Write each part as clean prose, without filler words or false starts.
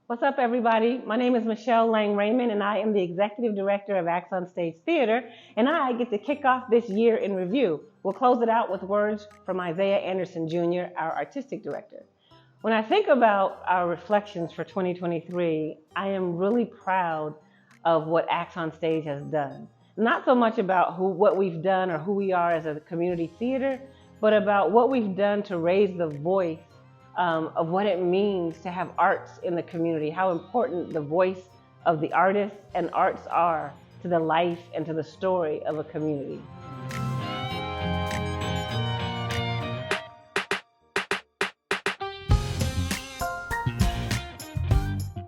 What's up, everybody? My name is Michelle Lang Raymond, and I am the Executive Director of Acts on Stage Theater, and I get to kick off this year in review. We'll close it out with words from Isaiah Anderson Jr., our Artistic Director. When I think about our reflections for 2023, I am really proud of what Acts on Stage has done. Not so much about what we've done or who we are as a community theater, but about what we've done to raise the voice of what it means to have arts in the community, how important the voice of the artists and arts are to the life and to the story of a community.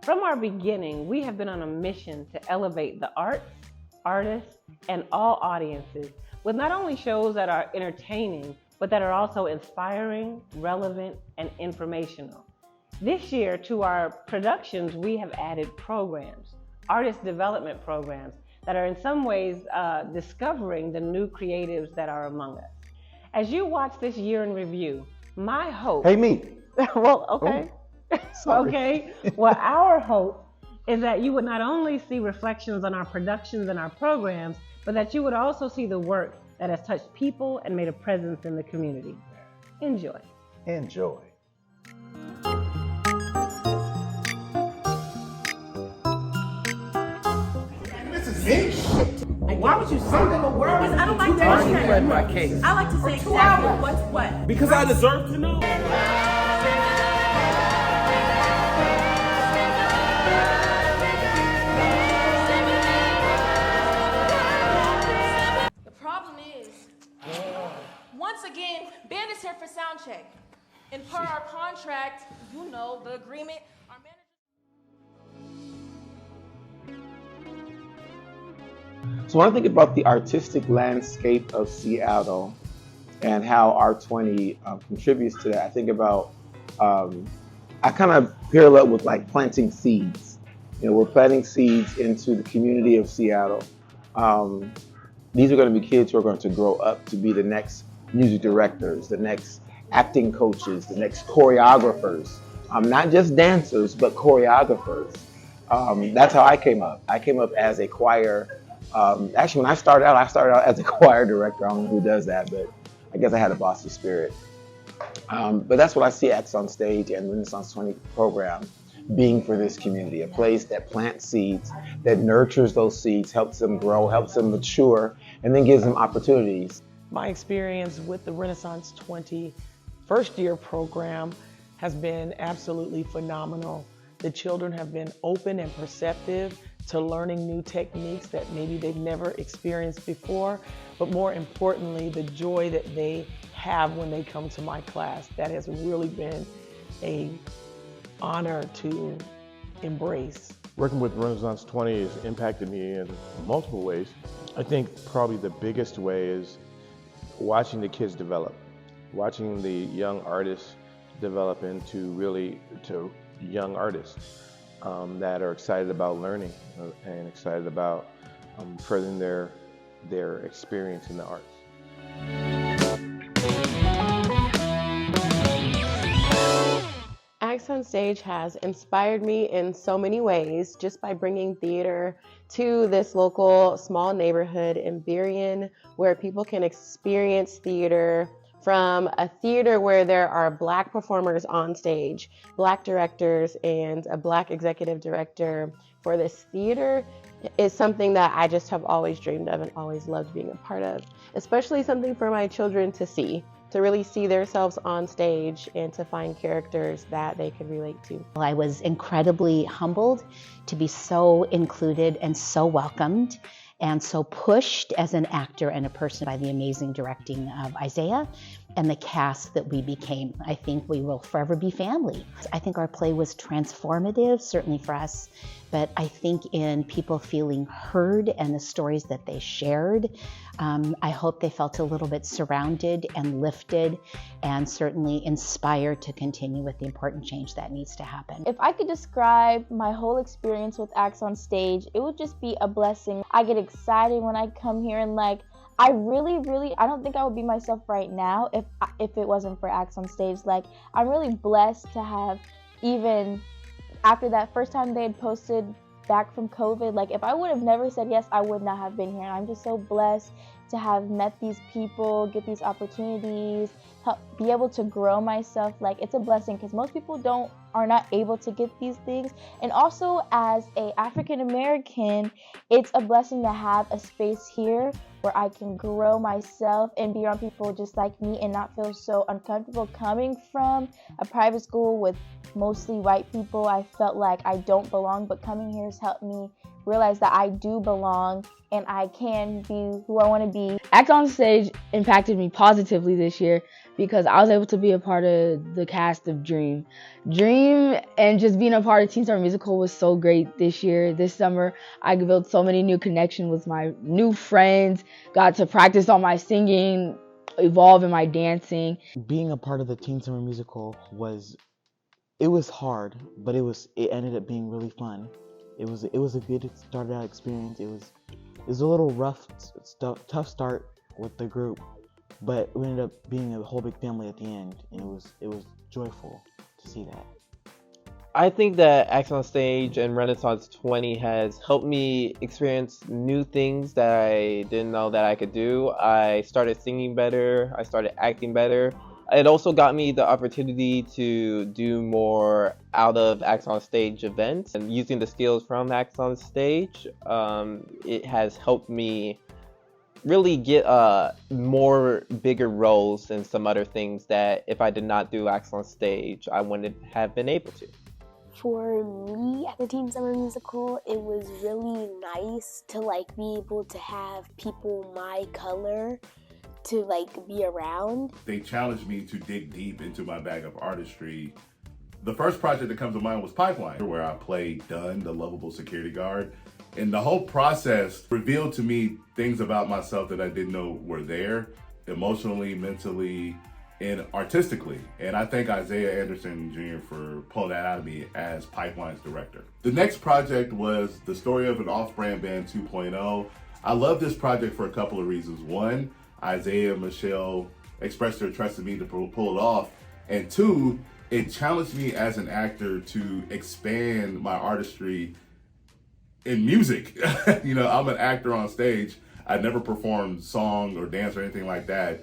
From our beginning, we have been on a mission to elevate the arts, artists, and all audiences with not only shows that are entertaining, but that are also inspiring, relevant, and informational. This year, to our productions, we have added programs, artist development programs, that are in some ways discovering the new creatives that are among us. As you watch this year in review, my hope... Hey, me. Well, okay. Sorry. Okay. Well, our hope is that you would not only see reflections on our productions and our programs, but that you would also see the work that has touched people and made a presence in the community. Enjoy. Enjoy. This is me? Why would you say that? I don't like that. You read my case. I like to say exactly what's what. Because I deserve to know. The problem is, once again, band is here for sound check. And per our contract, you know, the agreement, our manager. So when I think about the artistic landscape of Seattle and how R20 contributes to that, I think about, I kind of parallel with like planting seeds. You know, we're planting seeds into the community of Seattle. These are going to be kids who are going to grow up to be the next music directors, the next acting coaches, the next choreographers, not just dancers, but choreographers. That's how I came up. I came up as a choir. Actually, when I started out as a choir director. I don't know who does that, but I guess I had a bossy spirit. But that's what I see Acts on Stage and Renaissance 20 program being for this community, a place that plants seeds, that nurtures those seeds, helps them grow, helps them mature, and then gives them opportunities. My experience with the Renaissance 20 first year program has been absolutely phenomenal. The children have been open and perceptive to learning new techniques that maybe they've never experienced before, but more importantly, the joy that they have when they come to my class. That has really been an honor to embrace. Working with Renaissance 20 has impacted me in multiple ways. I think probably the biggest way is watching the kids develop, watching the young artists develop into young artists that are excited about learning and excited about furthering their experience in the arts. Acts on Stage has inspired me in so many ways just by bringing theater to this local small neighborhood in Burien, where people can experience theater from a theater where there are Black performers on stage, Black directors, and a Black executive director for this theater is something that I just have always dreamed of and always loved being a part of, especially something for my children to see, to really see themselves on stage and to find characters that they could relate to. I was incredibly humbled to be so included and so welcomed and so pushed as an actor and a person by the amazing directing of Isaiah and the cast that we became. I think we will forever be family. I think our play was transformative, certainly for us, but I think in people feeling heard and the stories that they shared, I hope they felt a little bit surrounded and lifted and certainly inspired to continue with the important change that needs to happen. If I could describe my whole experience with Acts on Stage, it would just be a blessing. I get excited when I come here and I don't think I would be myself right now if it wasn't for Acts on Stage. I'm really blessed to have even After that first time they had posted back from COVID, like if I would have never said yes, I would not have been here. And I'm just so blessed to have met these people, get these opportunities, help be able to grow myself. Like it's a blessing because most people are not able to get these things. And also as a African American, it's a blessing to have a space here where I can grow myself and be around people just like me and not feel so uncomfortable. Coming from a private school with mostly white people, I felt like I don't belong, but coming here has helped me realize that I do belong and I can be who I want to be. Act on Stage impacted me positively this year because I was able to be a part of the cast of Dream. And just being a part of Teen Summer Musical was so great this year. This summer, I built so many new connections with my new friends, got to practice on my singing, evolve in my dancing. Being a part of the Teen Summer Musical was hard, but it ended up being really fun. It was a good started out experience. It was a little rough, tough start with the group, but we ended up being a whole big family at the end, and it was joyful to see that. I think that Acts on Stage and Renaissance 20 has helped me experience new things that I didn't know that I could do. I started singing better. I started acting better. It also got me the opportunity to do more out of Acts on Stage events, and using the skills from Acts on Stage, it has helped me really get more bigger roles in some other things that if I did not do Acts on Stage, I wouldn't have been able to. For me at the Teen Summer Musical, it was really nice to be able to have people my color to be around. They challenged me to dig deep into my bag of artistry. The first project that comes to mind was Pipeline, where I played Dunn, the lovable security guard. And the whole process revealed to me things about myself that I didn't know were there, emotionally, mentally, and artistically. And I thank Isaiah Anderson Jr. for pulling that out of me as Pipeline's director. The next project was The Story of an Off-Brand Band 2.0. I love this project for a couple of reasons. One, Isaiah and Michelle expressed their trust in me to pull it off. And two, it challenged me as an actor to expand my artistry in music. I'm an actor on stage. I never performed song or dance or anything like that.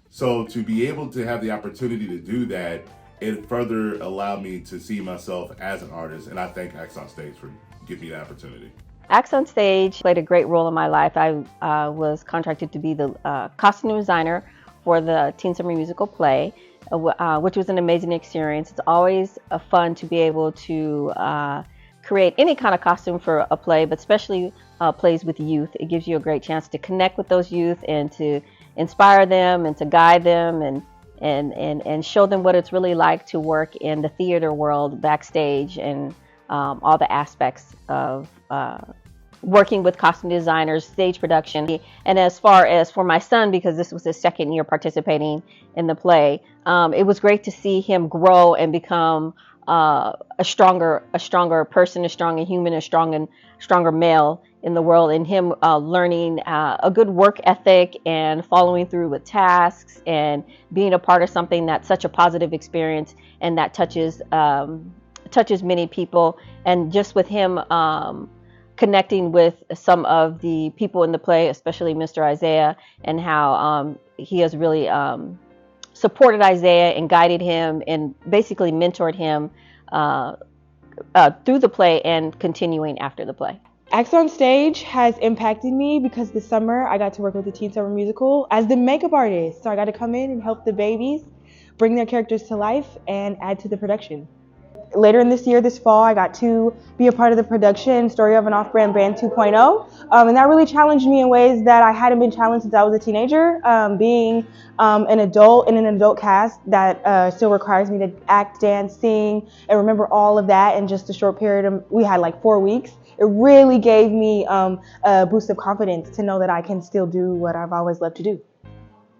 So to be able to have the opportunity to do that, it further allowed me to see myself as an artist. And I thank Acts on Stage for giving me the opportunity. Acts on Stage played a great role in my life. I was contracted to be the costume designer for the Teen Summer Musical play, which was an amazing experience. It's always fun to be able to create any kind of costume for a play, but especially plays with youth. It gives you a great chance to connect with those youth and to inspire them and to guide them and show them what it's really like to work in the theater world backstage and all the aspects of working with costume designers, stage production. And as far as for my son, because this was his second year participating in the play, it was great to see him grow and become a stronger person, a stronger human, a stronger male in the world, and him learning a good work ethic and following through with tasks and being a part of something that's such a positive experience and that touches many people. And just with him connecting with some of the people in the play, especially Mr. Isaiah, and how he has really supported Isaiah and guided him and basically mentored him through the play and continuing after the play. Acts on Stage has impacted me because this summer I got to work with the Teen Summer Musical as the makeup artist. So I got to come in and help the babies bring their characters to life and add to the production. Later in this fall, I got to be a part of the production Story of an Off-Brand Band 2.0. And that really challenged me in ways that I hadn't been challenged since I was a teenager. Being an adult in an adult cast that still requires me to act, dance, sing, and remember all of that in just a short period. We had 4 weeks. It really gave me a boost of confidence to know that I can still do what I've always loved to do.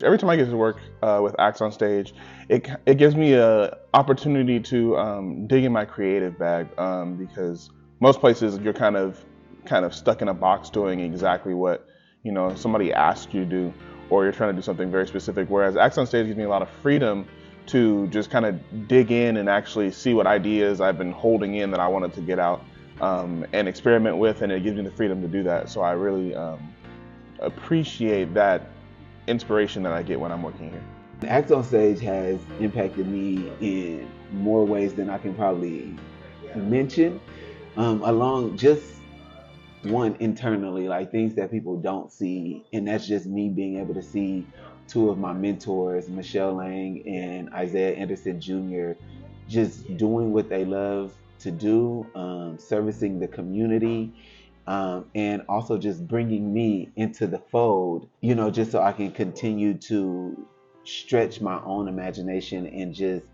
Every time I get to work with Acts on Stage, it gives me an opportunity to dig in my creative bag because most places you're kind of stuck in a box doing exactly what somebody asked you to do, or you're trying to do something very specific. Whereas Acts on Stage gives me a lot of freedom to just kind of dig in and actually see what ideas I've been holding in that I wanted to get out and experiment with, and it gives me the freedom to do that. So I really appreciate that inspiration that I get when I'm working here. Act on Stage has impacted me in more ways than I can probably mention, along just one internally, like things that people don't see, and that's just me being able to see two of my mentors, Michelle Lang and Isaiah Anderson Jr., just doing what they love to do, servicing the community, and also just bringing me into the fold, you know, just so I can continue to stretch my own imagination and just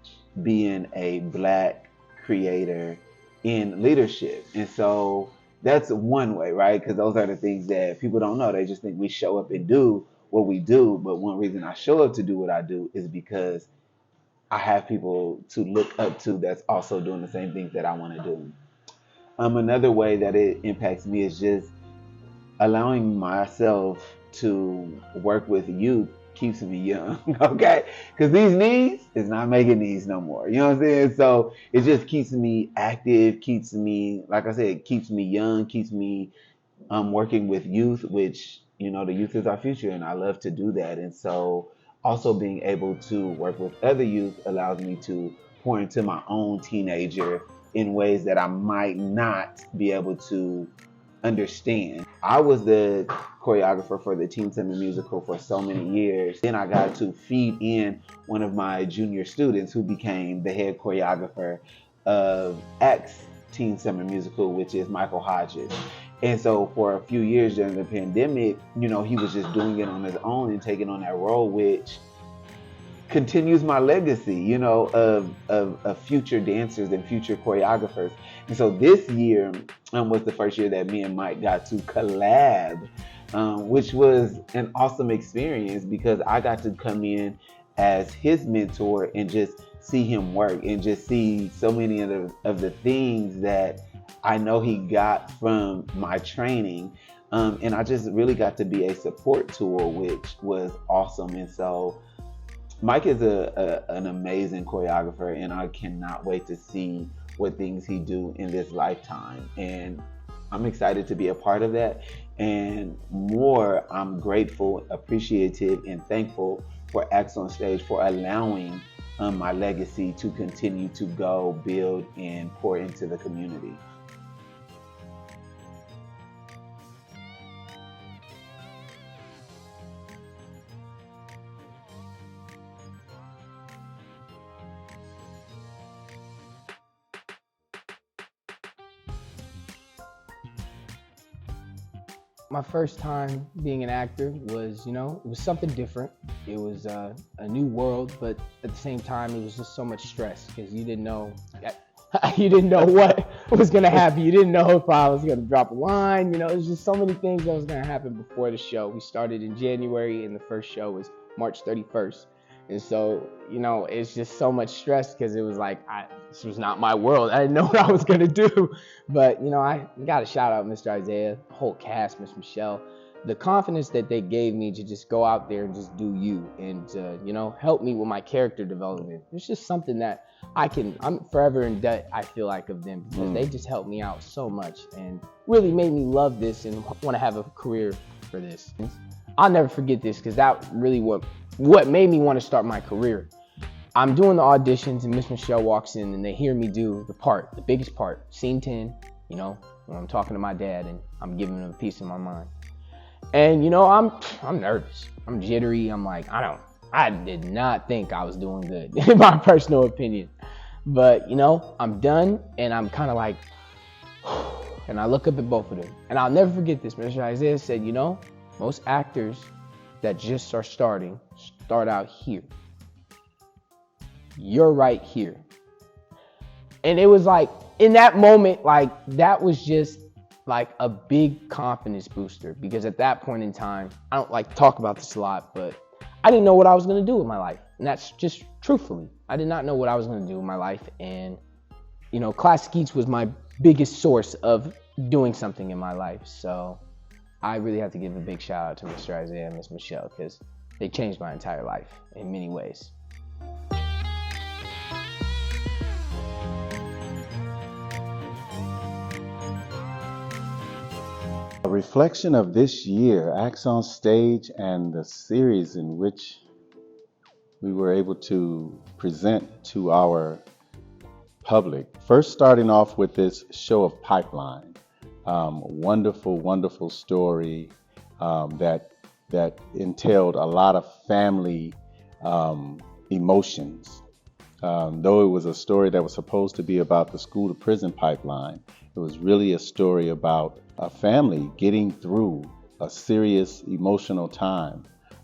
being a Black creator in leadership. And so that's one way, right? Because those are the things that people don't know. They just think we show up and do what we do. But one reason I show up to do what I do is because I have people to look up to that's also doing the same things that I want to do. Another way that it impacts me is just allowing myself to work with youth keeps me young, okay? Because these knees is not making these no more. You know what I'm saying? So it just keeps me active, keeps me, like I said, keeps me young, keeps me working with youth, which, you know, the youth is our future, and I love to do that. And so also being able to work with other youth allows me to pour into my own teenager in ways that I might not be able to understand. I was the choreographer for the Teen Summer Musical for so many years. Then I got to feed in one of my junior students who became the head choreographer of X Teen Summer Musical, which is Michael Hodges. And so for a few years during the pandemic, you know, he was just doing it on his own and taking on that role, which continues my legacy, you know, of future dancers and future choreographers. And so this year was the first year that me and Mike got to collab, which was an awesome experience because I got to come in as his mentor and just see him work and just see so many of the things that I know he got from my training. And I just really got to be a support tool, which was awesome. And so Mike is an amazing choreographer, and I cannot wait to see what things he do in this lifetime. And I'm excited to be a part of that. And more, I'm grateful, appreciative, and thankful for Acts on Stage for allowing my legacy to continue to go, build, and pour into the community. My first time being an actor was, you know, it was something different. It was a new world, but at the same time, it was just so much stress because you didn't know what was gonna happen. You didn't know if I was gonna drop a line. You know, it was just so many things that was gonna happen before the show. We started in January, and the first show was March 31st. And so, you know, it's just so much stress because it was like, this was not my world. I didn't know what I was going to do. But, you know, I got to shout out Mr. Isaiah, the whole cast, Miss Michelle, the confidence that they gave me to just go out there and just do you and, you know, help me with my character development. It's just something that I'm forever in debt, I feel like, of them because they just helped me out so much and really made me love this and want to have a career for this. I'll never forget this because that really what made me want to start my career. I'm doing the auditions and Miss Michelle walks in and they hear me do the biggest part, scene 10, you know, when I'm talking to my dad and I'm giving him a piece of my mind. And, you know, I'm nervous. I'm jittery. I'm like, I did not think I was doing good, in my personal opinion. But, you know, I'm done and I'm kind of like, and I look up at both of them. And I'll never forget this. Mr. Isaiah said, you know, most actors that just are starting start out here. You're right here. And it was like, in that moment, like, that was just like a big confidence booster because at that point in time, I don't like to talk about this a lot, but I didn't know what I was going to do with my life. And that's just truthfully, I did not know what I was going to do with my life. And, you know, Classic Eats was my biggest source of doing something in my life. So I really have to give a big shout out to Mr. Isaiah and Miss Michelle because they changed my entire life in many ways. A reflection of this year, Acts on Stage, and the series in which we were able to present to our public. First, starting off with this show of Pipeline. Wonderful, wonderful story that entailed a lot of family emotions. Though it was a story that was supposed to be about the school to prison pipeline, it was really a story about a family getting through a serious emotional time,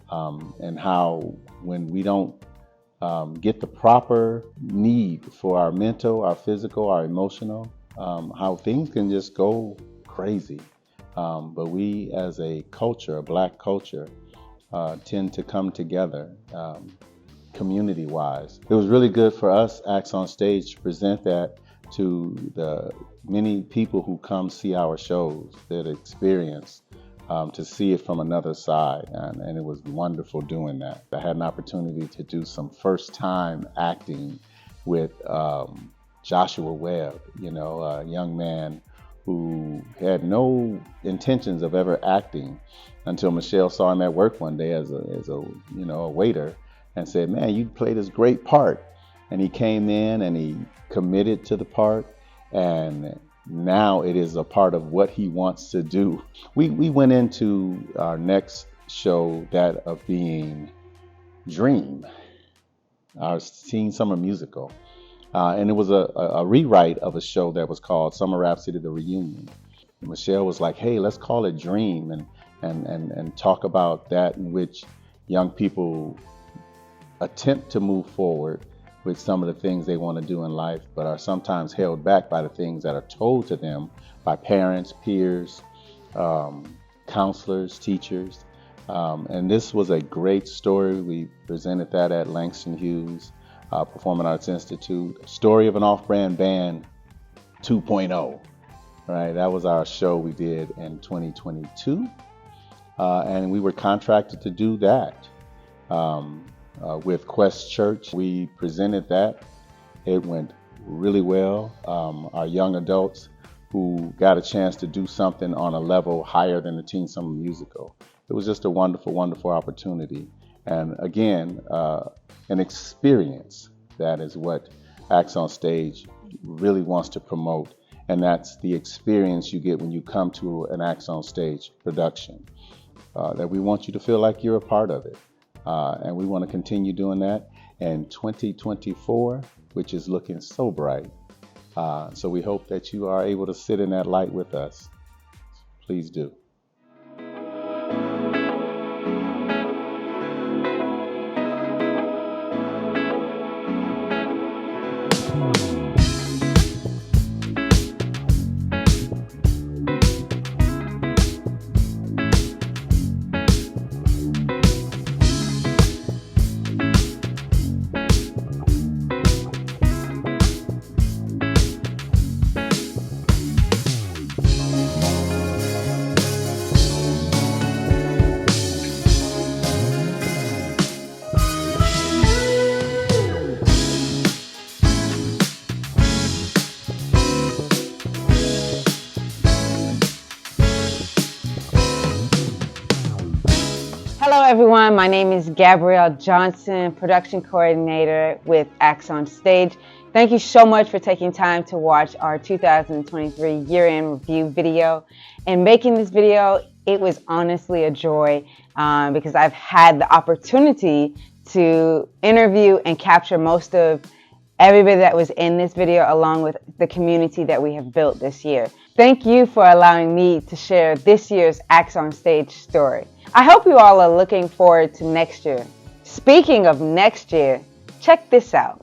and how when we don't get the proper need for our mental, our physical, our emotional, how things can just go crazy. But we as a culture, a Black culture, tend to come together community-wise. It was really good for us, Acts on Stage, to present that to the many people who come see our shows, that experience, to see it from another side, and it was wonderful doing that. I had an opportunity to do some first-time acting with Joshua Webb, a young man who had no intentions of ever acting until Michelle saw him at work one day as a waiter, and said, "Man, you play this great part." And he came in and he committed to the part, and now it is a part of what he wants to do. We went into our next show, that of being Dream, our teen summer musical. And it was a rewrite of a show that was called Summer Rhapsody, The Reunion. Michelle was like, "Hey, let's call it Dream, and talk about that in which young people attempt to move forward with some of the things they want to do in life, but are sometimes held back by the things that are told to them by parents, peers, counselors, teachers." And this was a great story. We presented that at Langston Hughes Performing Arts Institute. Story of an Off-Brand Band 2.0. Right, that was our show we did in 2022. And we were contracted to do that. With Quest Church, we presented that. It went really well. Our young adults who got a chance to do something on a level higher than the Teen Summer Musical. It was just a wonderful, wonderful opportunity. And again, an experience. That is what Acts on Stage really wants to promote. And that's the experience you get when you come to an Acts on Stage production. That we want you to feel like you're a part of it. And we want to continue doing that in 2024, which is looking so bright. So we hope that you are able to sit in that light with us. Please do. Hello everyone, my name is Gabrielle Johnson, production coordinator with Acts on Stage. Thank you so much for taking time to watch our 2023 year-end review video. In making this video, it was honestly a joy because I've had the opportunity to interview and capture most of everybody that was in this video, along with the community that we have built this year. Thank you for allowing me to share this year's Acts on Stage story. I hope you all are looking forward to next year. Speaking of next year, check this out.